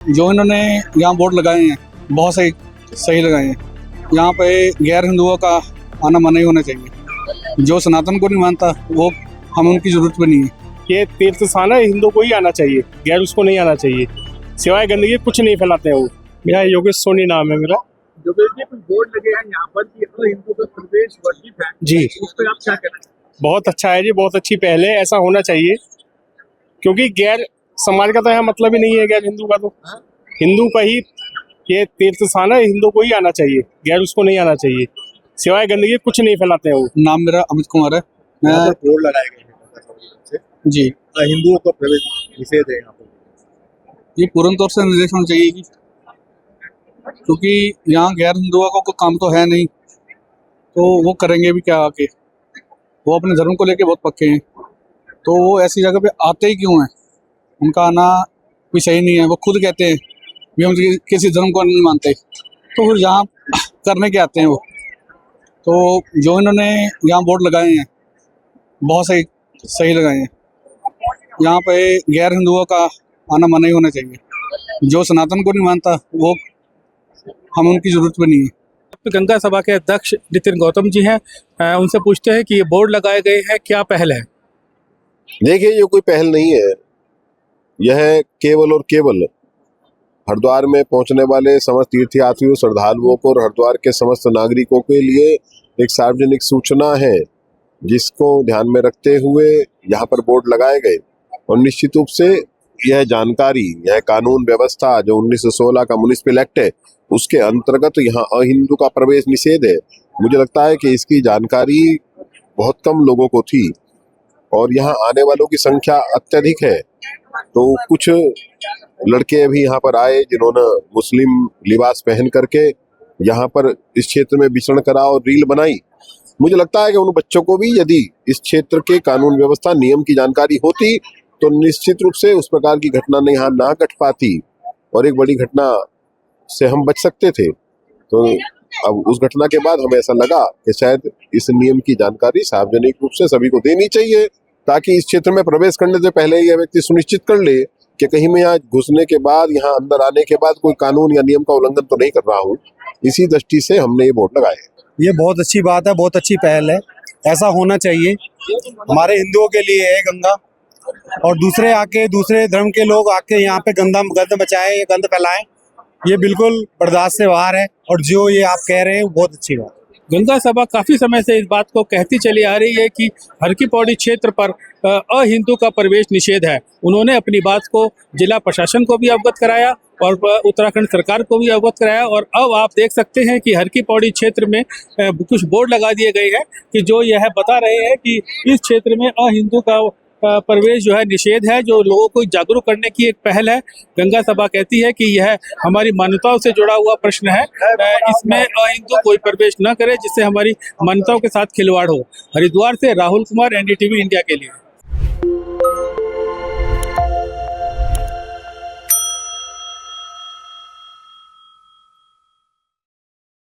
जो इन्होंने यहाँ बोर्ड लगाए हैं बहुत सही लगाए हैं। यहाँ पे गैर हिंदुओं का आना मना ही होना चाहिए। जो सनातन को नहीं मानता वो हम उनकी जरूरत भी नहीं है। ये तीर्थ स्थान है, हिंदू को ही आना चाहिए, गैर उसको नहीं आना चाहिए। सिवाय गंदगी कुछ नहीं फैलाते हैं वो। मेरा योगेश सोनी नाम है मेरा। योगेश जी, कुछ बोर्ड लगे हैं यहाँ पर कि हिंदू का प्रवेश वर्जित है जी, उस पर आप क्या कहना चाहिए? बहुत अच्छा है जी, बहुत अच्छी पहल है। ऐसा होना चाहिए क्योंकि गैर समाज का तो यहाँ मतलब ही नहीं है, गैर हिंदू का तो हिंदू का ही ये तीर्थ स्थान है, हिंदू को ही आना चाहिए, गैर उसको नहीं आना चाहिए। सिवाय गंदगी कुछ नहीं फैलाते हैं वो। नाम मेरा अमित कुमार है। मैं यहाँ पर बोर्ड लगाए गए हैं जी हिंदुओं का प्रवेश निषेध है यहाँ पर। ये पूर्ण तौर से निर्देश होना चाहिए कि क्योंकि यहाँ गैर हिंदुओं का कोई काम तो है नहीं, तो वो करेंगे भी क्या आके। वो अपने धर्म को लेके बहुत पक्के हैं, तो वो ऐसी जगह पे आते ही क्यों हैं? उनका आना कोई सही नहीं है। वो खुद कहते हैं भी हम किसी धर्म को नहीं मानते, तो फिर यहाँ करने के आते हैं वो। तो जो इन्होंने यहाँ बोर्ड लगाए हैं बहुत सही लगाए हैं। यहाँ पे गैर हिंदुओं का आना मना ही होना चाहिए। जो सनातन को नहीं मानता वो हम उनकी जरूरत भी नहीं है। गंगा सभा के अध्यक्ष नितिन गौतम जी हैं, उनसे पूछते हैं कि ये बोर्ड लगाए गए हैं, क्या पहल है? देखिए, ये कोई पहल नहीं है। यह केवल और केवल हरिद्वार में पहुंचने वाले समस्त तीर्थयात्रियों, श्रद्धालुओं को और हरिद्वार के समस्त नागरिकों के लिए एक सार्वजनिक सूचना है, जिसको ध्यान में रखते हुए यहाँ पर बोर्ड लगाए गए। और निश्चित रूप से यह जानकारी, यह कानून व्यवस्था जो 1916 का म्युनिसिपल एक्ट है, उसके अंतर्गत यहाँ अहिंदू का प्रवेश निषेध है। मुझे लगता है कि इसकी जानकारी बहुत कम लोगों को थी और यहाँ आने वालों की संख्या अत्यधिक है। तो कुछ लड़के भी यहाँ पर आए जिन्होंने मुस्लिम लिबास पहन करके यहाँ पर इस क्षेत्र में विचरण करा और रील बनाई। मुझे लगता है कि उन बच्चों को भी यदि इस क्षेत्र के कानून व्यवस्था नियम की जानकारी होती तो निश्चित रूप से उस प्रकार की घटना ने यहाँ ना घट पाती और एक बड़ी घटना से हम बच सकते थे। तो अब उस घटना के बाद हमें ऐसा लगा कि शायद इस नियम की जानकारी सार्वजनिक रूप से सभी को देनी चाहिए, ताकि इस क्षेत्र में प्रवेश करने से पहले यह व्यक्ति सुनिश्चित कर ले कि कहीं मैं यहाँ घुसने के बाद, यहाँ अंदर आने के बाद कोई कानून या नियम का उल्लंघन तो नहीं कर रहा हूँ। इसी दृष्टि से हमने ये बोर्ड लगाए। ये बहुत अच्छी बात है, बहुत अच्छी पहल है। ऐसा होना चाहिए। हमारे हिंदुओं के लिए है गंगा, और दूसरे धर्म के लोग आके यहाँ पे गंद मचाएं, गंद फैलाएं, ये बिल्कुल बर्दाश्त से बाहर है। और जो ये आप कह रहे हैं वो बहुत अच्छी बात है। गंगा सभा काफी समय से इस बात को कहती चली आ रही है कि हर की पौड़ी क्षेत्र पर अहिंदू का प्रवेश निषेध है। उन्होंने अपनी बात को जिला प्रशासन को भी अवगत कराया और उत्तराखंड सरकार को भी अवगत कराया, और अब आप देख सकते हैं कि हर की पौड़ी क्षेत्र में कुछ बोर्ड लगा दिए गए हैं कि जो यह बता रहे हैं कि इस क्षेत्र में अहिंदू का प्रवेश जो है निषेध है, जो लोगों को जागरूक करने की एक पहल है। गंगा सभा कहती है कि यह हमारी मान्यताओं से जुड़ा हुआ प्रश्न है, इसमें अहिंदू कोई प्रवेश न करे जिससे हमारी मान्यताओं के साथ खिलवाड़ हो। हरिद्वार से राहुल कुमार, NDTV इंडिया के लिए।